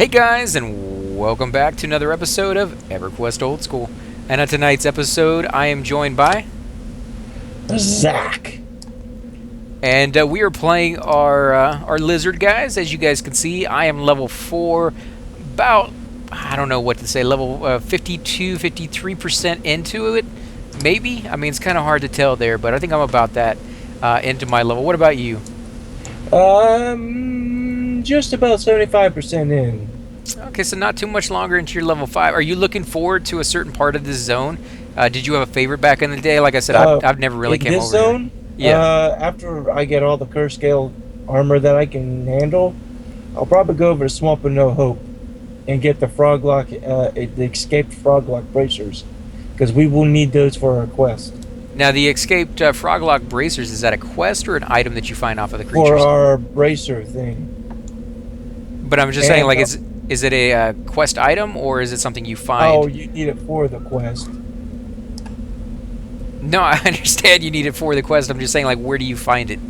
Hey guys, and welcome back to another episode of Everquest Old School. And on tonight's episode, I am joined by, Zach. and we are playing our lizard guys. As you guys can see, I am level 4, about, I don't know what to say, level 52, 53% into it, maybe? I mean, it's kind of hard to tell there, but I think I'm about that into my level. What about you? Just about 75% in. Okay, so not too much longer into your level 5. Are you looking forward to a certain part of this zone? Did you have a favorite back in the day? Like I said, I've never really In came this over zone, here. Yeah. after I get all the curse scale armor that I can handle, I'll probably go over to Swamp of No Hope and get the the escaped froglock bracers, because we will need those for our quest. Now, the escaped froglock bracers, is that a quest or an item that you find off of the For creatures? our bracer thing. But I'm just saying, like, is it a quest item or is it something you find? Oh, you need it for the quest. No, I understand you need it for the quest. I'm just saying, like, where do you find it?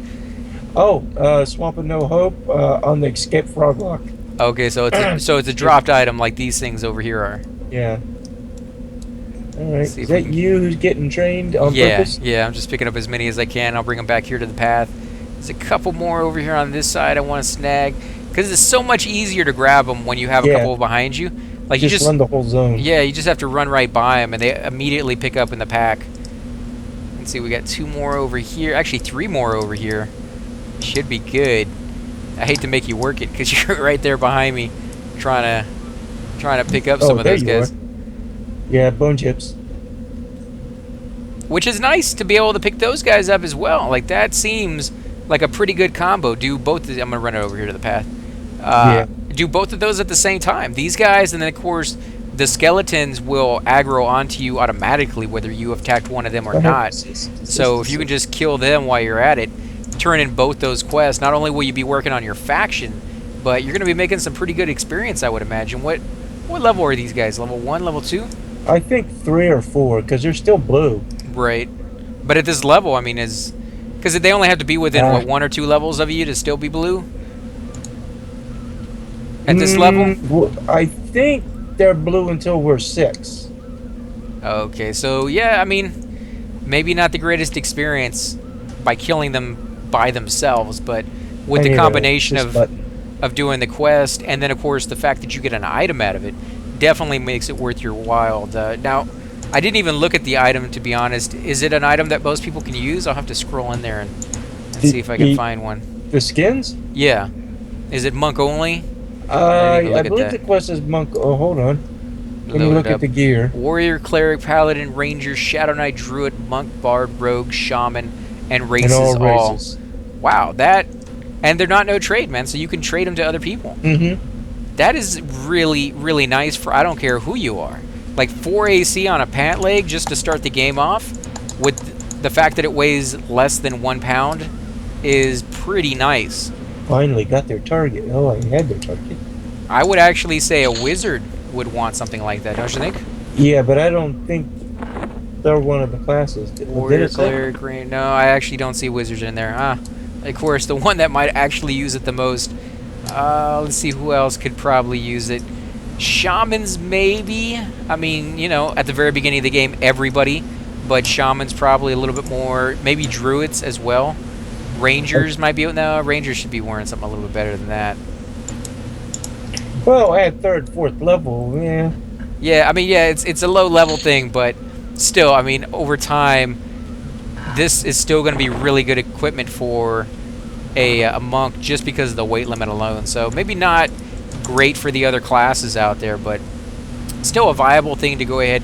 Oh, Swamp of No Hope on the escaped froglock. Okay, so it's a dropped item like these things over here are. Yeah. All right. See Is if we that can- you who's getting trained on purpose? Yeah, I'm just picking up as many as I can. I'll bring them back here to the path. There's a couple more over here on this side I want to snag, because it's so much easier to grab them when you have a Yeah. couple behind you. Like Just run the whole zone. yeah, you just have to run right by them, and they immediately pick up in the pack. Let's see, we got 2 more over here. Actually, 3 more over here. Should be good. I hate to make you work it because you're right there behind me, trying to pick up some of there those you guys. are. Yeah, bone chips. Which is nice to be able to pick those guys up as well. Like, that seems like a pretty good combo. Do both of I'm going to run it over here to the path. Yeah. Do both of those at the same time. These guys, and then, of course, the skeletons will aggro onto you automatically whether you have attacked one of them or not. So if you can just kill them while you're at it, turn in both those quests, not only will you be working on your faction, but you're going to be making some pretty good experience, I would imagine. What level are these guys? Level 1, level 2? I think 3 or 4, because they're still blue. Right. But at this level, I mean, because they only have to be within, what, 1 or 2 levels of you to still be blue? At this level? I think they're blue until we're 6. Okay, so yeah, I mean, maybe not the greatest experience by killing them by themselves, but with the combination of doing the quest, and then, of course, the fact that you get an item out of it, definitely makes it worth your while. Now, I didn't even look at the item, to be honest. Is it an item that most people can use? I'll have to scroll in there and see if I can find one. The skins? Yeah. Is it monk only? I believe the quest is monk. Oh, hold on. Let me look at the gear. Warrior, cleric, paladin, ranger, shadow knight, druid, monk, bard, rogue, shaman, and races And all. races. Wow, and they're not no trade, man, so you can trade them to other people. Mm-hmm. That is really, really nice for I don't care who you are. Like 4 AC on a pant leg just to start the game off, with the fact that it weighs less than 1 pound, is pretty nice. Finally got their target. Oh, I had their target. I would actually say a wizard would want something like that, don't you think? Yeah, but I don't think they're one of the classes. Warrior, cleric, ranger. No, I actually don't see wizards in there. Of course, the one that might actually use it the most. Let's see who else could probably use it. Shamans, maybe. I mean, you know, at the very beginning of the game, everybody. But shamans probably a little bit more. Maybe druids as well. Rangers might be. No, rangers should be wearing something a little bit better than that. Well, at 3rd, 4th level, yeah. Yeah, I mean, yeah, it's a low level thing, but still, I mean, over time, this is still going to be really good equipment for a monk just because of the weight limit alone. So maybe not great for the other classes out there, but still a viable thing to go ahead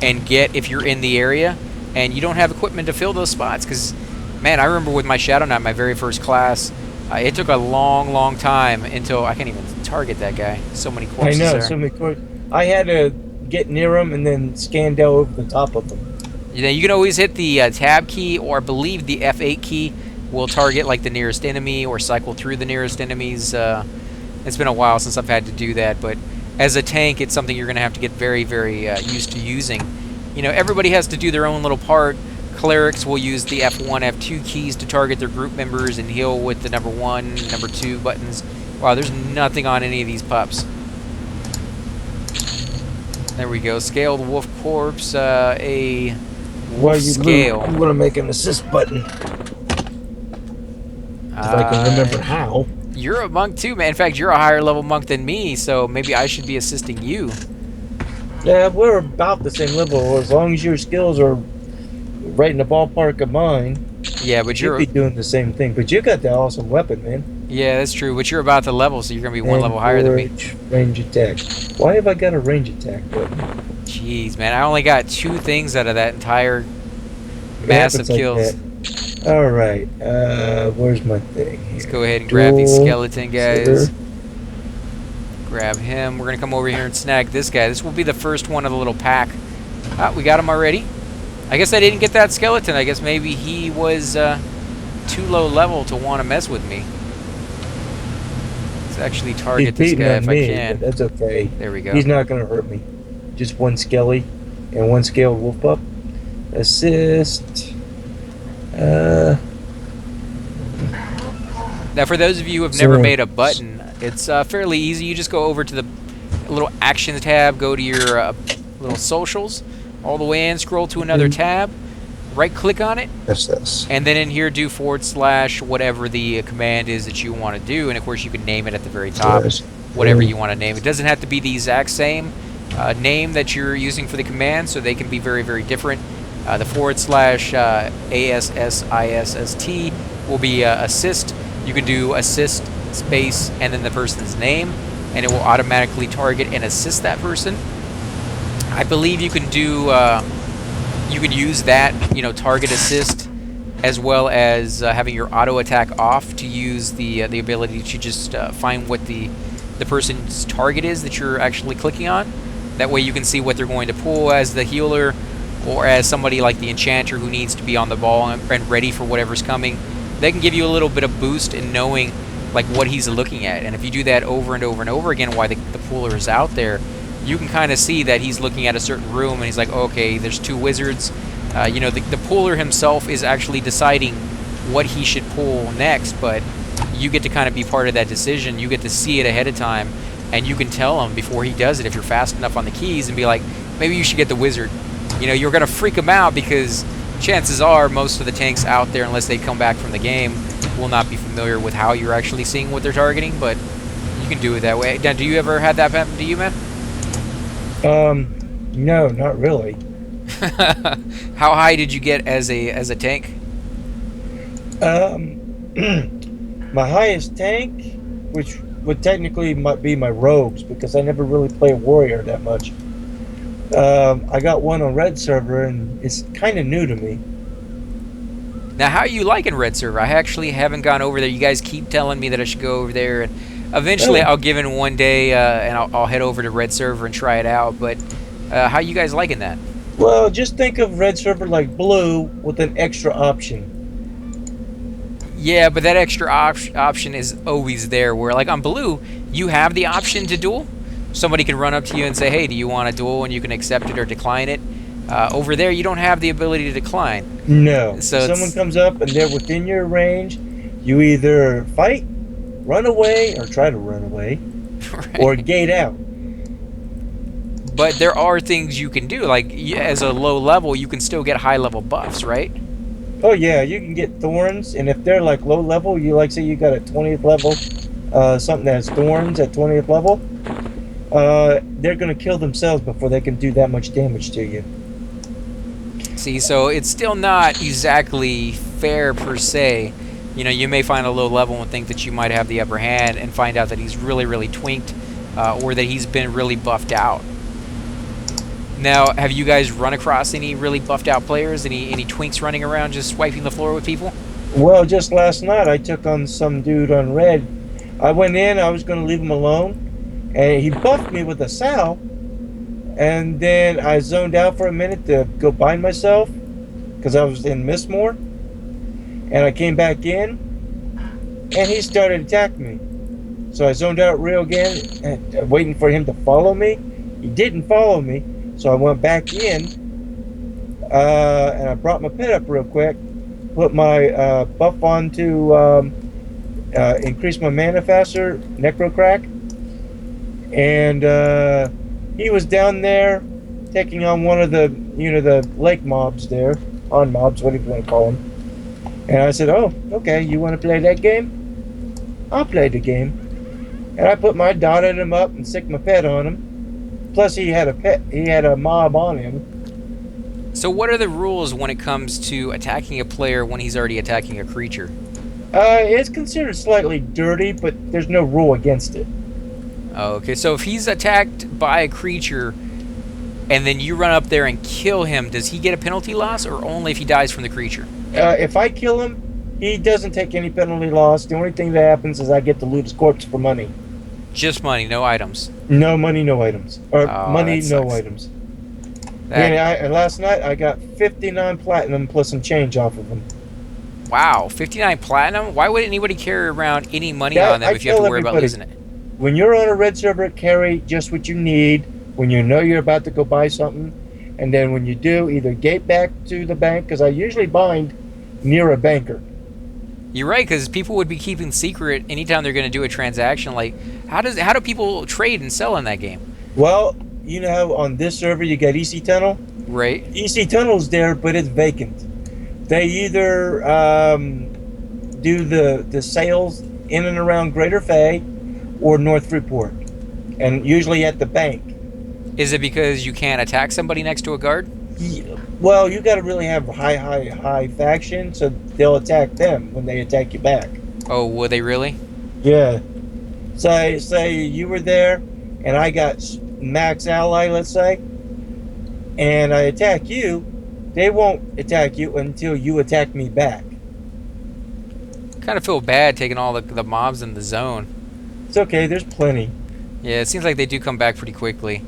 and get if you're in the area and you don't have equipment to fill those spots. Because, man, I remember with my Shadow Knight, my very first class, it took a long, long time until I can't even target that guy. So many corpses I know, there. so many corpses. I had to get near them and then scan down over the top of them. Yeah, you can always hit the tab key, or I believe the F8 key will target like the nearest enemy or cycle through the nearest enemies. It's been a while since I've had to do that, but as a tank, it's something you're going to have to get very, very used to using. You know, everybody has to do their own little part. Clerics will use the F1, F2 keys to target their group members and heal with the number 1, number 2 buttons. Wow, there's nothing on any of these pups. There we go. Scaled wolf corpse. A While wolf you loot, scale. I'm gonna make an assist button if I can remember Uh, how. you're a monk too, man. In fact, you're a higher level monk than me, so maybe I should be assisting you. Yeah, we're about the same level. As long as your skills are right in the ballpark of mine, Yeah, you but should you're be doing the same thing. But you got that awesome weapon, man. yeah, that's true. But you're about the level, so you're gonna be one And level higher than me. forge range attack. Why have I got a range attack button? Jeez, man, I only got 2 things out of that entire It massive happens like kills. that. All right. Where's my thing Let's here? go ahead and grab these Dual skeleton consider. guys. Grab him. We're gonna come over here and snag this guy. This will be the first one of the little pack. Ah, we got him already. I guess I didn't get that skeleton. I guess maybe he was too low level to want to mess with me. Let's actually He's target this beating guy on if I me, can. but that's okay. There we go. He's not gonna hurt me. Just one skelly and one scaled wolf pup. Assist. Now, for those of you who have never made a button, it's fairly easy. You just go over to the little Actions tab, go to your little socials, all the way in, scroll to another tab, right-click on it, That's this. and then in here do / whatever the command is that you want to do, and of course you can name it at the very top, whatever you want to name. It doesn't have to be the exact same name that you're using for the command, so they can be very, very different. The / ASSISST will be assist. You can do assist space and then the person's name, and it will automatically target and assist that person. I believe you can do you can use that, target assist, as well as having your auto attack off to use the ability to just find what the person's target is that you're actually clicking on. That way you can see what they're going to pull as the healer, or as somebody like the enchanter who needs to be on the ball and ready for whatever's coming. They can give you a little bit of boost in knowing like what he's looking at, and if you do that over and over and over again while the puller is out there, you can kind of see that he's looking at a certain room and he's like, okay, there's 2 wizards. The puller himself is actually deciding what he should pull next, but you get to kind of be part of that decision. You get to see it ahead of time, and you can tell him before he does it if you're fast enough on the keys and be like, maybe you should get the wizard. You're going to freak him out because chances are most of the tanks out there, unless they come back from the game, will not be familiar with how you're actually seeing what they're targeting, but you can do it that way. Dan, do you ever had that happen to you, man? No, not really. How high did you get as a tank? My highest tank, which would technically might be my rogues, because I never really play warrior that much. I got one on red server, and it's kind of new to me. Now, how are you liking red server? I actually haven't gone over there. You guys keep telling me that I should go over there, and eventually I'll give in one day, and I'll head over to red server and try it out. But how you guys liking that? Well, just think of red server like blue with an extra option. Yeah, but that extra option is always there. Where like on blue, you have the option to duel. Somebody can run up to you and say, hey, do you want to duel? And you can accept it or decline it. Over there, you don't have the ability to decline. No. So if someone comes up and they're within your range, you either fight, run away, or try to run away, right. or gate out. But there are things you can do. Like, as a low level, you can still get high level buffs, right? Oh, yeah, you can get thorns, and if they're like low level, you like say you got a 20th level, something that has thorns at 20th level, they're going to kill themselves before they can do that much damage to you. See, so it's still not exactly fair per se. You may find a low level and think that you might have the upper hand and find out that he's really, really twinked, or that he's been really buffed out. Now, have you guys run across any really buffed out players? Any twinks running around just swiping the floor with people? Well, just last night I took on some dude on red. I went in, I was going to leave him alone, and he buffed me with a sow. And then I zoned out for a minute to go bind myself because I was in Mistmore. And I came back in, and he started attacking me. So I zoned out real again, waiting for him to follow me. He didn't follow me, so I went back in, and I brought my pet up real quick, put my buff on to increase my mana faster, Necro Crack, and He was down there taking on one of the lake mobs there, pond mobs, what do you want to call them? And I said, "Oh, okay, you want to play that game? I'll play the game." And I put my dot in him up and sick my pet on him. Plus, he had a mob on him. So what are the rules when it comes to attacking a player when he's already attacking a creature? It's considered slightly dirty, but there's no rule against it. Oh, okay, so if he's attacked by a creature and then you run up there and kill him, does he get a penalty loss or only if he dies from the creature? If I kill him, he doesn't take any penalty loss. The only thing that happens is I get to loot his corpse for money. Just money, no items. No money, no items. Or Oh, money, that no sucks. items. That- And last night I got 59 platinum plus some change off of them. Wow, 59 platinum? Why would anybody carry around any money That- on them I if you have to tell worry about everybody. losing it? When you're on a red server, carry just what you need when you know you're about to go buy something. And then when you do, either gate back to the bank, because I usually bind near a banker. You're right, because people would be keeping secret anytime they're going to do a transaction. Like, how do people trade and sell in that game? Well, you know how on this server you got EC Tunnel? Right? EC Tunnel's there, but it's vacant. They either do the sales in and around Greater Fay or North Freeport, and usually at the bank. Is it because you can't attack somebody next to a guard? Well, you got to really have high faction, so they'll attack them when they attack you back. Oh, will they really? Yeah. Say you were there, and I got max ally, let's say, and I attack you. They won't attack you until you attack me back. Kind of feel bad taking all the mobs in the zone. It's okay. There's plenty. Yeah, it seems like they do come back pretty quickly.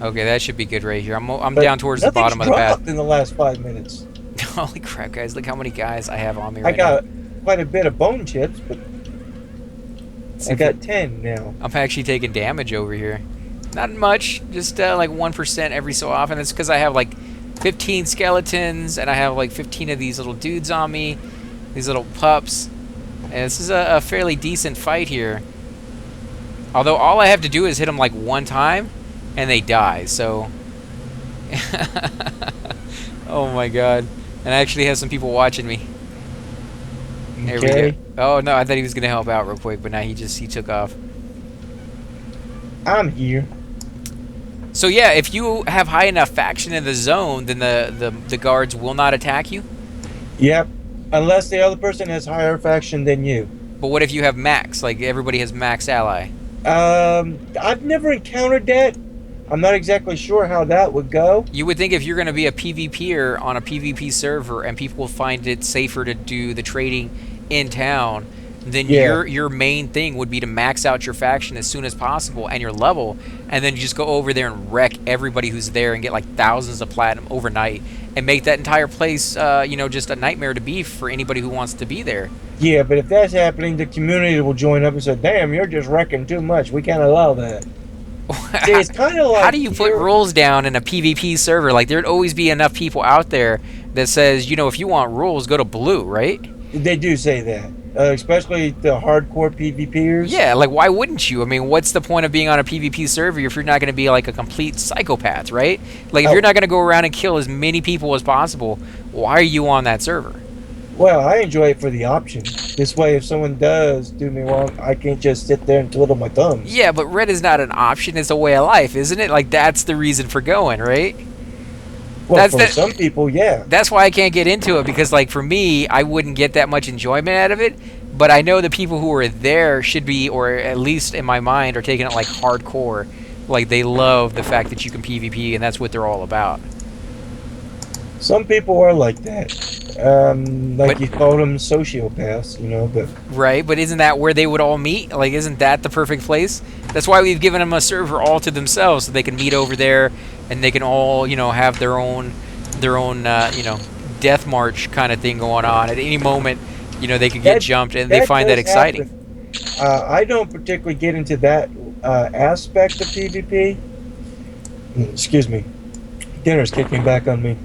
Okay, that should be good right here. I'm But down towards the nothing's bottom of the path. dropped in the last 5 minutes. Holy crap, guys! Look how many guys I have on me I right got quite a bit of bone chips, but now. I got 10 now. I'm actually taking damage over here. Not much, just like 1% every so often. It's because I have like 15 skeletons and I have like 15 of these little dudes on me, these little pups. And this is a fairly decent fight here. Although all I have to do is hit them like one time and they die, so... Oh my god. And I actually have some people watching me. There we Okay. go. Oh no, I thought he was going to help out real quick, but now he took off. I'm here. So yeah, if you have high enough faction in the zone, then the guards will not attack you. Yep. Unless the other person has higher faction than you. But what if you have max? Like everybody has max ally. I've never encountered that. I'm not exactly sure how that would go. You would think if you're going to be a PvPer on a PvP server and people will find it safer to do the trading in town, then Yeah. your main thing would be to max out your faction as soon as possible and your level, and then you just go over there and wreck everybody who's there and get like thousands of platinum overnight and make that entire place, just a nightmare to be for anybody who wants to be there. Yeah, but if that's happening, the community will join up and say, "Damn, you're just wrecking too much. We can't allow that." See, it's kind of like How do you put rules down in a PvP server? Like there'd always be enough people out there that says, if you want rules, go to blue, right? They do say that, especially the hardcore PvPers. Yeah, like why wouldn't you? I mean, what's the point of being on a PvP server if you're not going to be like a complete psychopath, right? Like if you're not going to go around and kill as many people as possible, why are you on that server? Well, I enjoy it for the option. This way, if someone does do me wrong, I can't just sit there and twiddle my thumbs. Yeah, but red is not an option, it's a way of life, isn't it? Like that's the reason for going, right? Well, for some people, yeah. That's why I can't get into it, because like for me, I wouldn't get that much enjoyment out of it. But I know the people who are there should be, or at least in my mind, are taking it like hardcore. Like they love the fact that you can PvP, and that's what they're all about. Some people are like that. Like you called them sociopaths, but... Right, but isn't that where they would all meet? Like, isn't that the perfect place? That's why we've given them a server all to themselves, so they can meet over there, and they can all, have their own, death march kind of thing going on. At any moment, they could get jumped, and they find that exciting. I don't particularly get into that aspect of PvP. Excuse me. Dinner's kicking back on me.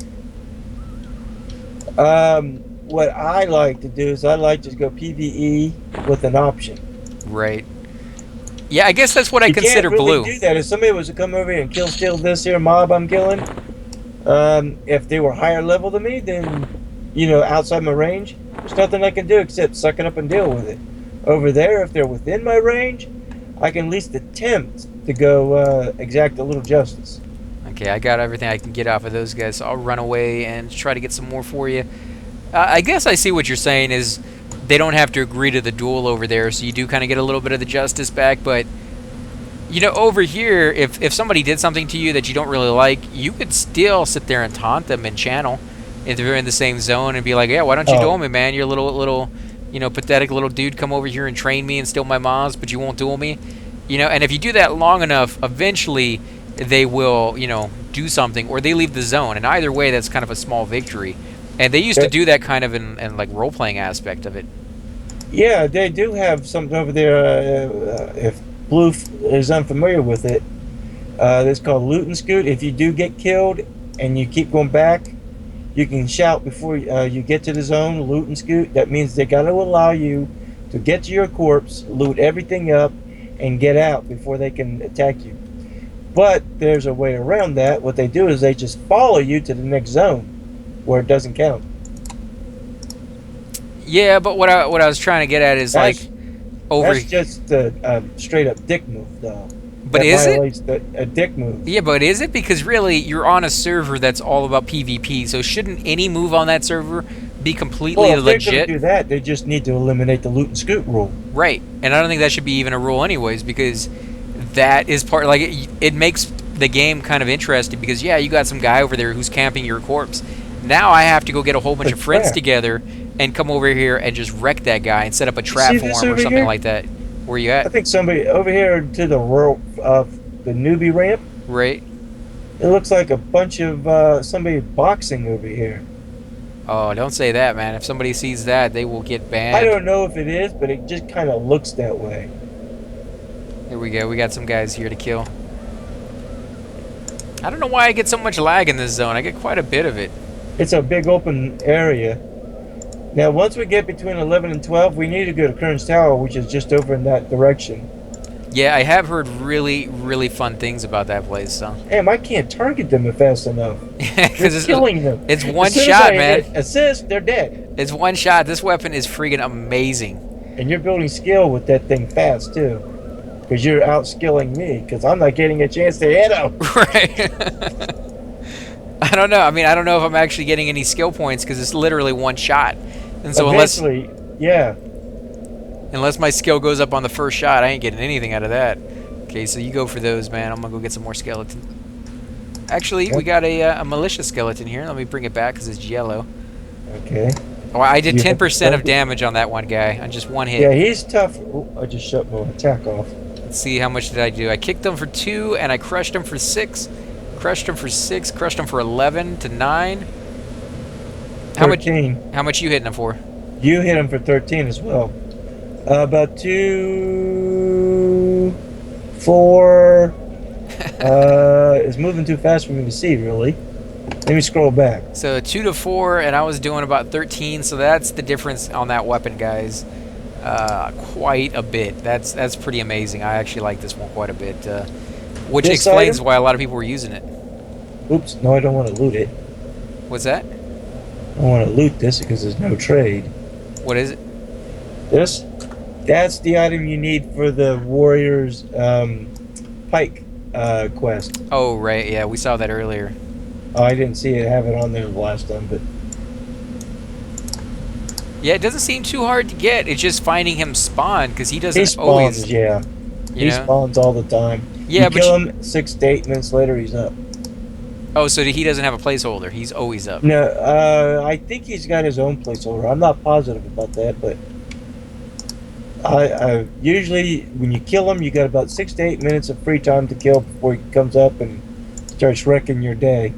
What I like to do is I like to go PvE with an option. Right. Yeah, I guess that's what I You can't consider really blue. do that. If somebody was to come over here and steal this here mob I'm killing, if they were higher level than me, then, outside my range, there's nothing I can do except suck it up and deal with it. Over there, if they're within my range, I can at least attempt to go exact a little justice. Okay, I got everything I can get off of those guys, so I'll run away and try to get some more for you. I guess I see what you're saying is they don't have to agree to the duel over there, so you do kind of get a little bit of the justice back, but over here, if somebody did something to you that you don't really like, you could still sit there and taunt them and channel if they're in the same zone and be like, yeah, why don't you duel me, man? You're a little, pathetic little dude. Come over here and train me and steal my mobs, but you won't duel me. And if you do that long enough, eventually they will, do something, or they leave the zone. And either way, that's kind of a small victory. And they used to do that kind of in like role-playing aspect of it. Yeah, they do have something over there. If Blue is unfamiliar with it, it's called loot and scoot. If you do get killed and you keep going back, you can shout before you get to the zone, loot and scoot. That means they got to allow you to get to your corpse, loot everything up, and get out before they can attack you. But there's a way around that. What they do is they just follow you to the next zone where it doesn't count. Yeah, but what I was trying to get at is That's, like over. That's just a straight up dick move, though. But that is violates a dick move. Yeah, but is it? Because really, you're on a server that's all about PvP, so shouldn't any move on that server be completely Well, if legit? they're gonna do that, they just need to eliminate the loot and scoot rule. Right, and I don't think that should be even a rule anyways, because that is part, like, it makes the game kind of interesting, because yeah, you got some guy over there who's camping your corpse. Now I have to go get a whole bunch of friends together and come over here and just wreck that guy and set up a trap for him or something like that. Where you at? I think somebody over here to the the newbie ramp. Right. It looks like a bunch of somebody boxing over here. Oh, don't say that, man. If somebody sees that, they will get banned. I don't know if it is, but it just kind of looks that way. Here we go. We got some guys here to kill. I don't know why I get so much lag in this zone. I get quite a bit of it. It's a big open area. Now, once we get between 11 and 12, we need to go to Kern's Tower, which is just over in that direction. Yeah, I have heard really, really fun things about that place. So. Damn, I can't target them fast enough. Because it's killing them. It's one shot, man. Assist, they're dead. It's one shot. This weapon is freaking amazing. And you're building skill with that thing fast, too. Because you're outskilling me, because I'm not getting a chance to hit him. Right. I don't know. I mean, I don't know if I'm actually getting any skill points, because it's literally one shot. And so eventually, unless my skill goes up on the first shot, I ain't getting anything out of that. Okay, so you go for those, man. I'm gonna go get some more skeleton. Actually, we got a militia skeleton here. Let me bring it back because it's yellow. Okay. Oh, I did 10% of damage on that one guy on just one hit. Yeah, he's tough. Ooh, I just shut my attack off. Let's see, how much did I do? I kicked him for 2, and I crushed him for 6. Crushed him for 6. Crushed him for 11 to 9. How 13. How much you hitting him for? You hit him for 13 as well. About 2, 4. It's moving too fast for me to see, really. Let me scroll back. So 2 to 4, and I was doing about 13. So that's the difference on that weapon, guys. Quite a bit. That's pretty amazing. I actually like this one quite a bit, which explains why a lot of people were using it. Oops! No, I don't want to loot it. What's that? I want to loot this because there's no trade. What is it? This? That's the item you need for the Warriors Pike quest. Oh, right. Yeah, we saw that earlier. Oh, I didn't see it have it on there the last time, but... Yeah, it doesn't seem too hard to get. It's just finding him spawn, because he doesn't he spawns, always... yeah. He spawns all the time. Yeah, you kill him, 6 to 8 minutes later, he's up. Oh, so he doesn't have a placeholder. He's always up. No, I think he's got his own placeholder. I'm not positive about that, but... I usually, when you kill him, you got about 6 to 8 minutes of free time to kill before he comes up and starts wrecking your day.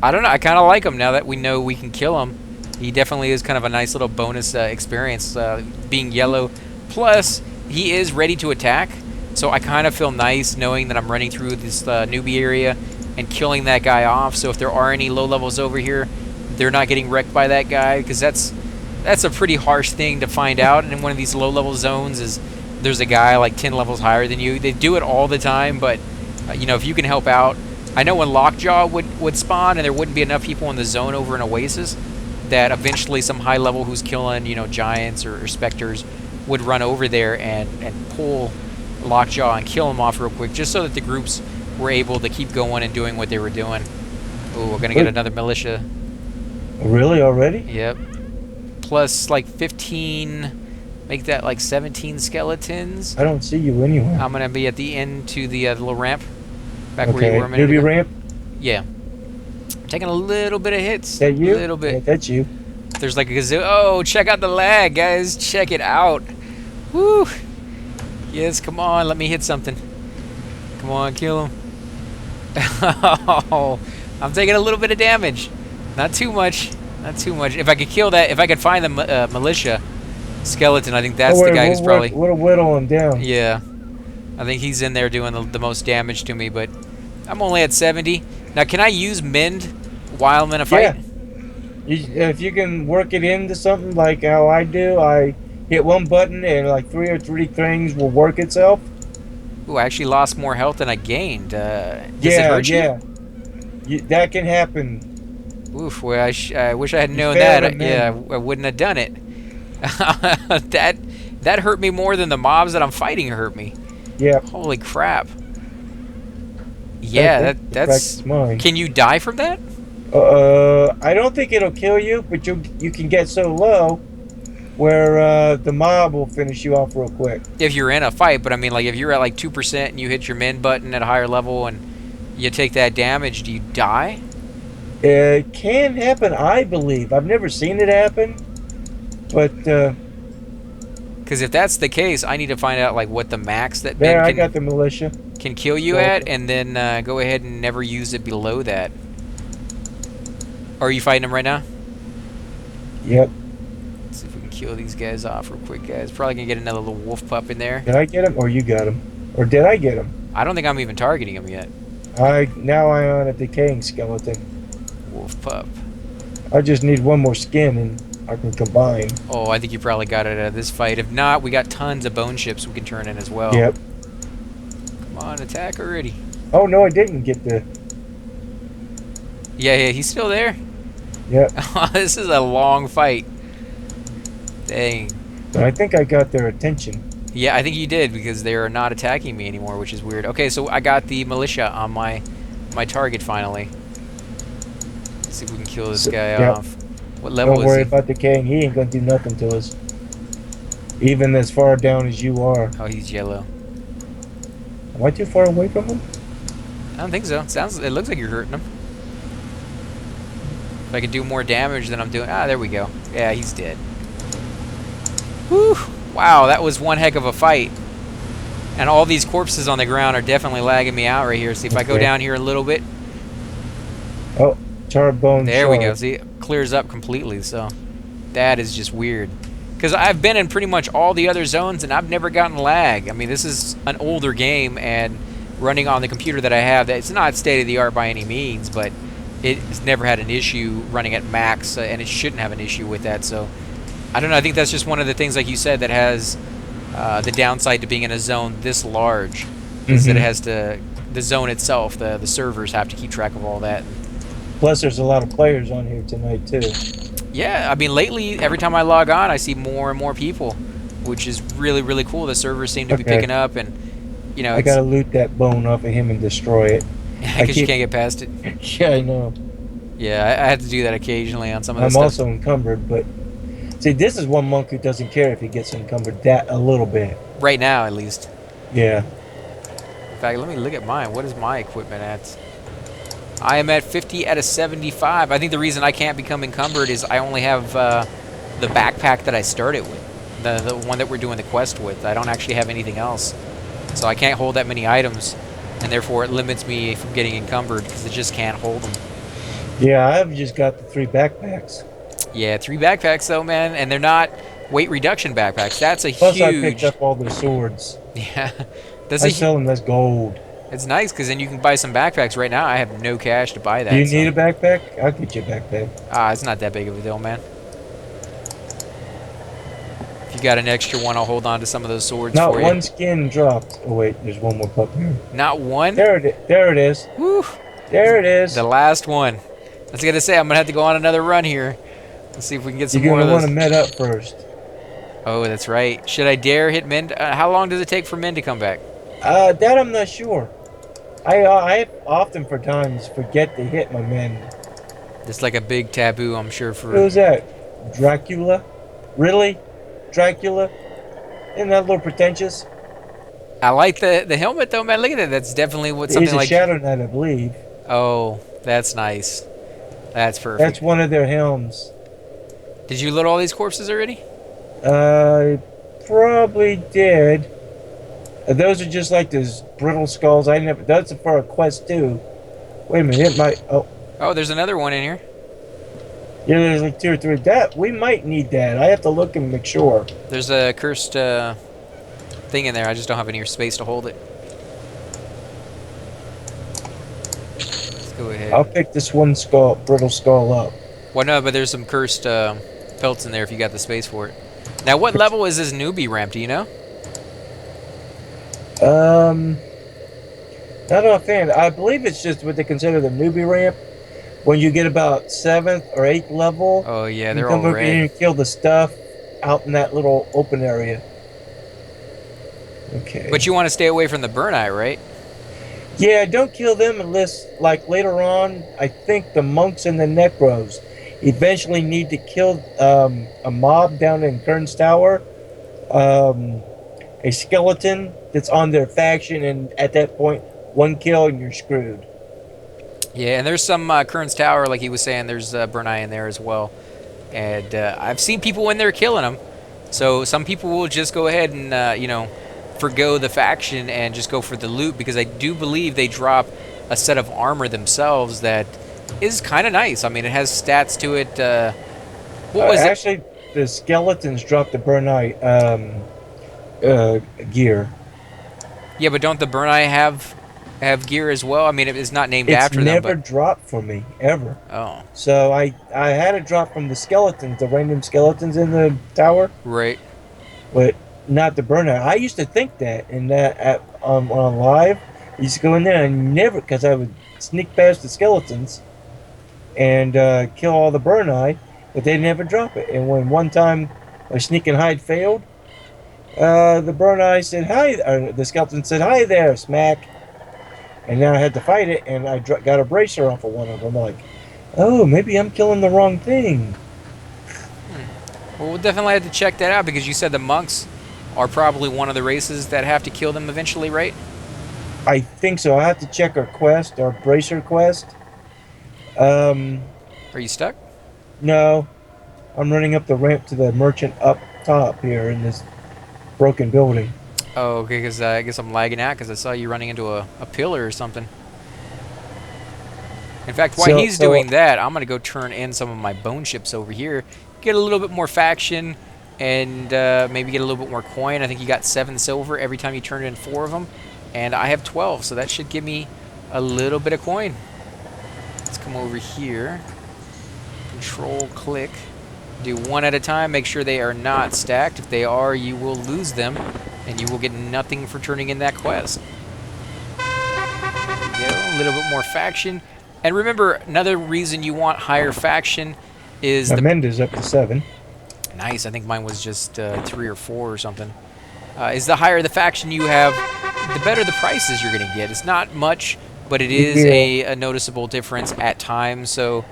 I don't know. I kind of like him now that we know we can kill him. He definitely is kind of a nice little bonus experience, being yellow. Plus, he is ready to attack, so I kind of feel nice knowing that I'm running through this newbie area and killing that guy off. So if there are any low levels over here, they're not getting wrecked by that guy, because that's a pretty harsh thing to find out in one of these low level zones, is there's a guy like 10 levels higher than you. They do it all the time, but you know, if you can help out. I know when Lockjaw would spawn and there wouldn't be enough people in the zone over in Oasis, that eventually some high level who's killing, you know, giants or specters would run over there and pull Lockjaw and kill him off real quick, just so that the groups were able to keep going and doing what they were doing. Oh, we're gonna get another militia. Really, already? Yep. Plus like 15, make that like 17 skeletons. I don't see you anywhere. I'm gonna be at the end to the little ramp, back where Okay, you were a minute ago. ramp? Yeah. Taking a little bit of hits. Is that you? A little bit. Yeah, that's you. There's like a gazoo. Oh, check out the lag, guys. Check it out. Woo. Yes, come on. Let me hit something. Come on, kill him. Oh, I'm taking a little bit of damage. Not too much. Not too much. If I could kill that, if I could find the militia skeleton, I think that's the guy who's probably... We'll whittle him down. Yeah. I think he's in there doing the most damage to me, but I'm only at 70. Now, can I use mend while I'm in a fight? Yeah. If you can work it into something like how I do, I hit one button and like three things will work itself. Ooh, I actually lost more health than I gained. Does it hurt you? That can happen. Oof, well, I wish I had known that. Yeah, I wouldn't have done it. That hurt me more than the mobs that I'm fighting hurt me. Yeah. Holy crap. Yeah, that's... Can you die from that? I don't think it'll kill you, but you can get so low where the mob will finish you off real quick. If you're in a fight, but I mean, like, if you're at like 2% and you hit your mend button at a higher level and you take that damage, do you die? It can happen, I believe. I've never seen it happen, but... Because if that's the case, I need to find out like what the max that there, I got the militia. Can kill you at, and then go ahead and never use it below that. Are you fighting them right now? Yep. Let's see if we can kill these guys off real quick, guys. Probably gonna get another little wolf pup in there. Did I get him, or you got him, or did I get him? I don't think I'm even targeting him yet. Now I'm on a decaying skeleton. Wolf pup. I just need one more skin and I can combine. Oh, I think you probably got it out of this fight. If not, we got tons of bone chips we can turn in as well. Yep. Come on, attack already. Oh no, I didn't get the... Yeah, he's still there. Yep. This is a long fight. Dang. But I think I got their attention. Yeah, I think you did, because they are not attacking me anymore, which is weird. Okay, so I got the militia on my target finally. Let's see if we can kill this guy off. What level is he? Don't worry about decaying. He ain't gonna do nothing to us. Even as far down as you are. Oh, he's yellow. Am I too far away from him? I don't think so. It looks like you're hurting him. If I could do more damage than I'm doing... Ah, there we go. Yeah, he's dead. Whew. Wow, that was one heck of a fight. And all these corpses on the ground are definitely lagging me out right here. See if I go down here a little bit. Oh, charred bone. There we go. See, it clears up completely. So that is just weird. Because I've been in pretty much all the other zones and I've never gotten lag. I mean, this is an older game and running on the computer that I have. It's not state-of-the-art by any means, but it's never had an issue running at max, and it shouldn't have an issue with that. So I don't know. I think that's just one of the things, like you said, that has the downside to being in a zone this large, is that it has to, the zone itself, the servers have to keep track of all that. Plus, there's a lot of players on here tonight too. Yeah, I mean, lately, every time I log on, I see more and more people, which is really, really cool. The servers seem to be picking up, and, you know, I gotta loot that bone off of him and destroy it. Because you can't get past it. Yeah, I know. Yeah, I have to do that occasionally on some of the stuff. I'm also encumbered, but... See, this is one monk who doesn't care if he gets encumbered that a little bit. Right now, at least. Yeah. In fact, let me look at mine. What is my equipment at? I am at 50 out of 75. I think the reason I can't become encumbered is I only have the backpack that I started with. The one that we're doing the quest with. I don't actually have anything else. So I can't hold that many items. And therefore, it limits me from getting encumbered because it just can't hold them. Yeah, I've just got the 3 backpacks. Yeah, 3 backpacks though, man, and they're not weight reduction backpacks. That's a Plus, huge... I picked up all their swords. Yeah. I sell them as gold. It's nice because then you can buy some backpacks. Right now, I have no cash to buy that. Do you need a backpack? I'll get you a backpack. It's not that big of a deal, man. If you got an extra one, I'll hold on to some of those swords Not for you. one skin dropped. Oh wait, there's one more pup here. Not one? There it is. There it is. Whew. There it The is. last one. I was gonna say I'm gonna have to go on another run here. Let's see if we can get some You're more gonna of want to those. med up first. Oh, that's right. Should I dare hit men? How long does it take for men to come back? That I'm not sure. I often for times forget to hit my men. It's like a big taboo, I'm sure, for... Who's that? Dracula? Really? Dracula? Isn't that a little pretentious? I like the helmet, though, man. Look at that. That's definitely what He's something a like... Shadow Knight, I believe. Oh, that's nice. That's perfect. That's one of their helms. Did you load all these corpses already? Probably did. Those are just like those brittle skulls. I never. That's for a quest too. Wait a minute, it might. Oh, Oh, there's another one in here. yeah. There's like 2 or 3. That we might need that. I have to look and make sure. There's a cursed thing in there. I just don't have any space to hold it. Let's go ahead. I'll pick this one skull, brittle skull up. Well, no, but there's some cursed pelts in there if you got the space for it. Now, what level is this newbie ramp? Do you know? Not offhand. I believe it's just what they consider the newbie ramp. When you get about 7th or 8th level, Oh, yeah, you they're come all over here red. and kill the stuff out in that little open area. Okay. But you want to stay away from the burn eye, right? Yeah, don't kill them unless, like, later on, I think the monks and the necros eventually need to kill a mob down in Kern's Tower, a skeleton that's on their faction, and at that point, one kill and you're screwed. Yeah, and there's some Kern's Tower, like he was saying, there's burn eye in there as well. And I've seen people in there killing them. So some people will just go ahead and, you know, forgo the faction and just go for the loot, because I do believe they drop a set of armor themselves that is kind of nice. I mean, it has stats to it. What was it? Actually, the skeletons drop the burn eye gear. Yeah, but don't the burn eye have gear as well? I mean, it's not named It's after them, never but... dropped for me, ever. Oh, So I had it drop from the skeletons, the random skeletons in the tower, right. but not the burnout. I used to think that, and that on live, I used to go in there and never, because I would sneak past the skeletons and kill all the burn eye, but they never drop it. And when one time my sneak and hide failed, the burn eye said hi, or the skeleton said hi there, smack, and then I had to fight it, and I got a bracer off of one of them. I'm like, oh, maybe I'm killing the wrong thing. Well, we'll definitely have to check that out, because you said the monks are probably one of the races that have to kill them eventually, right? I think so. I have to check our quest, our bracer quest. Are you stuck? No, I'm running up the ramp to the merchant up top here in this broken building. Oh, okay, because I guess I'm lagging out because I saw you running into a pillar or something. In fact, while he's doing that, I'm going to go turn in some of my bone ships over here, get a little bit more faction, and maybe get a little bit more coin. I think you got 7 silver every time you turn in 4 of them, and I have 12, so that should give me a little bit of coin. Let's come over here. Control click. Do one at a time. Make sure they are not stacked. If they are, you will lose them, and you will get nothing for turning in that quest. There we go. A little bit more faction. And remember, another reason you want higher faction is Amanda's up to 7. Nice. I think mine was just 3 or 4 or something. Is the higher the faction you have, the better the prices you're going to get. It's not much, but it is a noticeable difference at times. So,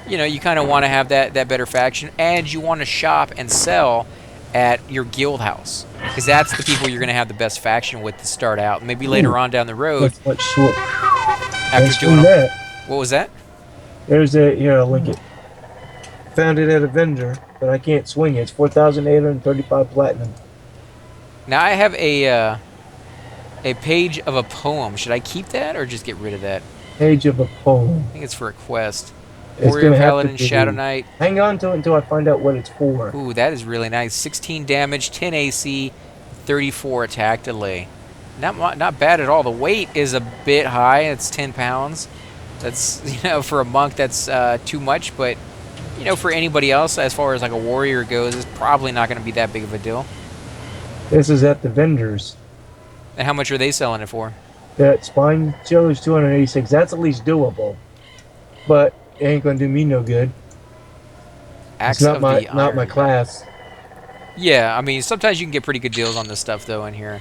you know, you kind of want to have that better faction, and you want to shop and sell at your guild house, because that's the people you're going to have the best faction with to start out. Maybe later on down the road, after doing that. What was that? There's a here. I'll link it. Found it at a vendor, but I can't swing it. It's 4,835 platinum. Now I have a page of a poem. Should I keep that or just get rid of that? Page of a poem. I think it's for a quest. It's Warrior gonna have Paladin, to be. Shadow Knight. Hang on to it until I find out what it's for. Ooh, that is really nice. 16 damage, 10 AC, 34 attack delay. Not bad at all. The weight is a bit high. It's 10 pounds. That's, you know, for a monk, that's too much. But, you know, for anybody else, as far as like a warrior goes, it's probably not going to be that big of a deal. This is at the vendors. And how much are they selling it for? That spine chill is 286. That's at least doable, but it ain't gonna do me no good. It's Axe of the not my Iron God. class. Yeah, I mean, sometimes you can get pretty good deals on this stuff, though, in here.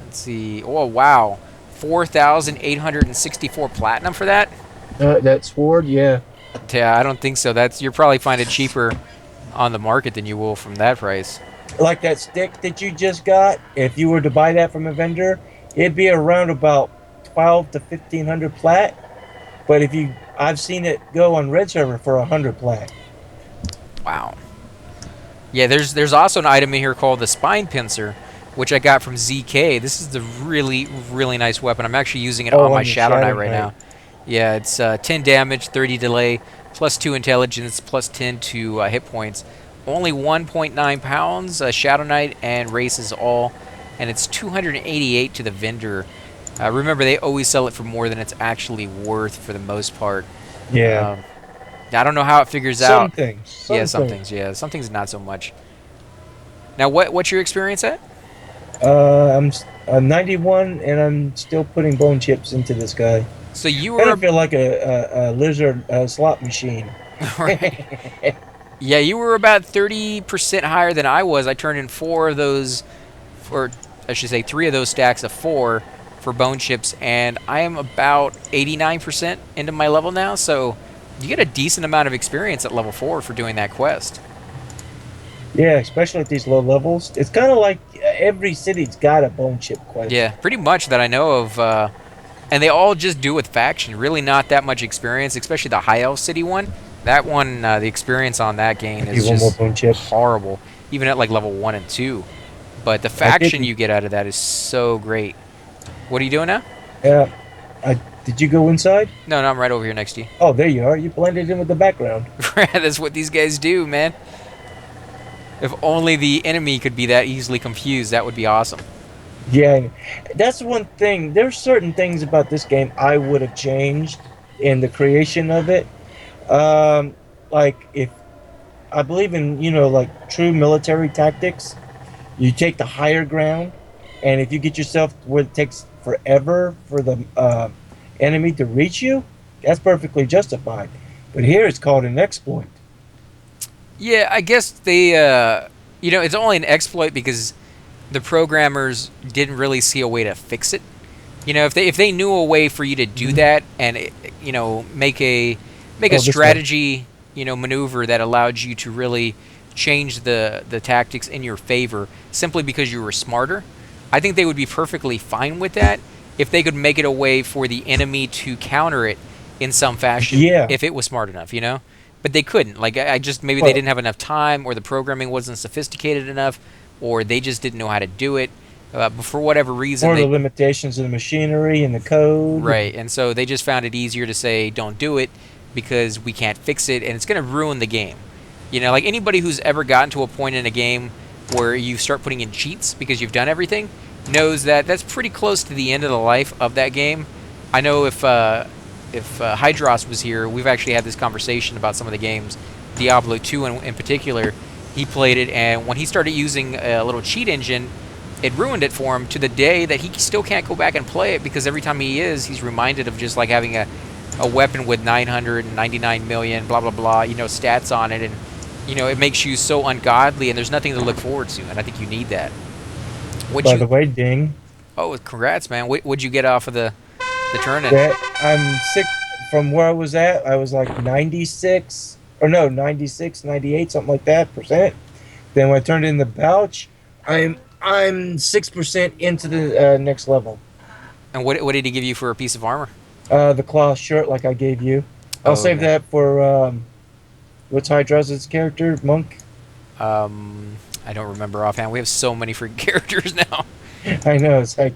Let's see. Oh, wow. 4,864 platinum for that? That sword, yeah. Yeah, I don't think so. You'll probably find it cheaper on the market than you will from that price. Like that stick that you just got. If you were to buy that from a vendor, it'd be around about 12 to 1500 plat. But I've seen it go on Red Server for 100 plat. Wow. Yeah, there's also an item in here called the Spine Pincer, which I got from ZK. This is the really, really nice weapon. I'm actually using it on Oh, my on your Shadow Knight Shadow right Knight. now. Yeah, it's 10 damage, 30 delay, plus 2 intelligence, plus 10 to hit points. Only 1.9 pounds, Shadow Knight and races all, and it's 288 to the vendor. Remember, they always sell it for more than it's actually worth for the most part. Yeah. Um, I don't know how it figures Some out. things. Yeah, Some some things. things. Yeah, some things not so much. Now, what's your experience at? I'm 91 and I'm still putting bone chips into this guy. So you Kind were of feel like a lizard slot machine. right. Yeah, you were about 30% higher than I was. I turned in 4 of those, or I should say 3 of those stacks of 4 for bone chips, and I am about 89% into my level now. So you get a decent amount of experience at level 4 for doing that quest. Yeah, especially at these low levels. It's kind of like every city's got a bone chip quest. Yeah, pretty much that I know of. And they all just do with faction. Really not that much experience, especially the High Elf City one. That one, the experience on that game If you is want more just bone chips. horrible, even at like level 1 and 2. But the I faction didn't. you get out of that is so great. What are you doing now? Yeah. Did you go inside? No, no, I'm right over here next to you. Oh, there you are. You blended in with the background. That's what these guys do, man. If only the enemy could be that easily confused, that would be awesome. Yeah, that's one thing. There's certain things about this game I would have changed in the creation of it. Like if I believe in, like true military tactics, you take the higher ground, and if you get yourself where it takes forever for the enemy to reach you, that's perfectly justified. But here it's called an exploit. Yeah, I guess it's only an exploit because the programmers didn't really see a way to fix it. If they knew a way for you to do Mhm. that and make a Oh, this way. strategy, maneuver that allowed you to really change the tactics in your favor simply because you were smarter, I think they would be perfectly fine with that if they could make it a way for the enemy to counter it in some fashion Yeah. if it was smart enough. But they couldn't. Like I just maybe they Well, didn't have enough time, or the programming wasn't sophisticated enough, or they just didn't know how to do it. But for whatever reason, or the they limitations of the machinery and the code. right, and so they just found it easier to say don't do it because we can't fix it, and it's going to ruin the game. Like anybody who's ever gotten to a point in a game where you start putting in cheats because you've done everything knows that that's pretty close to the end of the life of that game. I know if Hydros was here, we've actually had this conversation about some of the games, Diablo 2 in particular. He played it, and when he started using a little cheat engine, it ruined it for him to the day that he still can't go back and play it because every time he's reminded of just like having a weapon with 999 million, blah, blah, blah, stats on it. And, it makes you so ungodly, and there's nothing to look forward to, and I think you need that. What By you... the way, Ding, Oh, congrats, man. What'd you get off of the turn-in? that I'm sick from where I was at. I was like 96, or no, 96, 98, something like that percent. Then when I turned in the pouch, I'm 6% into the next level. And what did he give you for a piece of armor? The cloth shirt, like I gave you. I'll Oh, save okay. that for what's Hydra's character, monk. I don't remember offhand. We have so many freaking characters now. I know it's like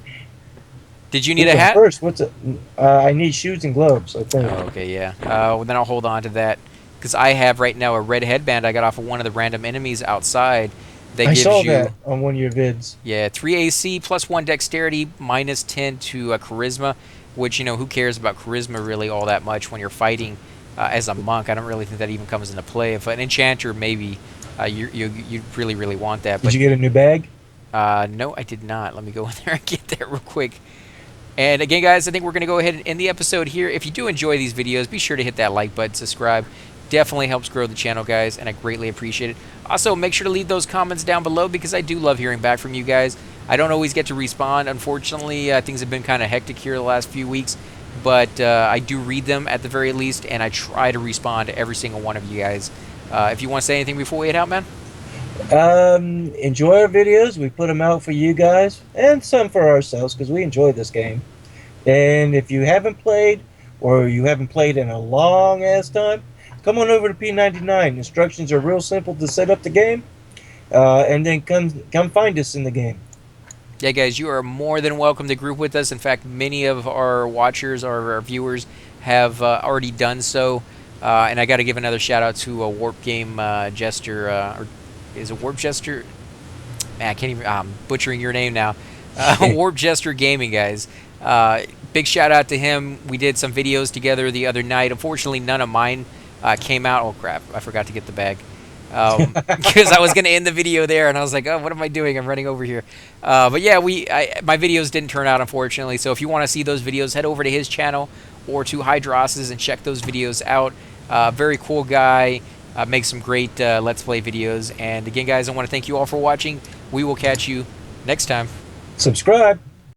Did you need what's a a hat? first? What's a? I need shoes and gloves. I think. Oh, okay, yeah. Well, then I'll hold on to that because I have right now a red headband I got off of one of the random enemies outside that I saw gives that you, on one of your vids. yeah, 3 AC plus 1 dexterity minus 10 to charisma, which, who cares about charisma really all that much when you're fighting as a monk? I don't really think that even comes into play. If an enchanter, maybe you really, really want that. Did But you get a new bag? No, I did not. Let me go in there and get that real quick. And again, guys, I think we're going to go ahead and end the episode here. If you do enjoy these videos, be sure to hit that like button, subscribe. Definitely helps grow the channel, guys, and I greatly appreciate it. Also, make sure to leave those comments down below because I do love hearing back from you guys. I don't always get to respond. Unfortunately, things have been kind of hectic here the last few weeks, but I do read them at the very least, and I try to respond to every single one of you guys. If you want to say anything before we head out, man? Enjoy our videos. We put them out for you guys and some for ourselves because we enjoy this game. And if you haven't played or you haven't played in a long ass time, come on over to P99. Instructions are real simple to set up the game, and then come find us in the game. Yeah, guys, you are more than welcome to group with us. In fact, many of our watchers or our viewers have already done so. And I got to give another shout out to a Warp Game Jester, or is it Warp Jester? Man, I can't even. I'm butchering your name now. Warp Jester Gaming, guys. Big shout out to him. We did some videos together the other night. Unfortunately, none of mine came out. Oh crap! I forgot to get the bag. Because I was going to end the video there, and I was like, oh, what am I doing? I'm running over here. But yeah, my videos didn't turn out, unfortunately. So if you want to see those videos, head over to his channel or to Hydros's and check those videos out. Very cool guy. Makes some great Let's Play videos. And again, guys, I want to thank you all for watching. We will catch you next time. Subscribe.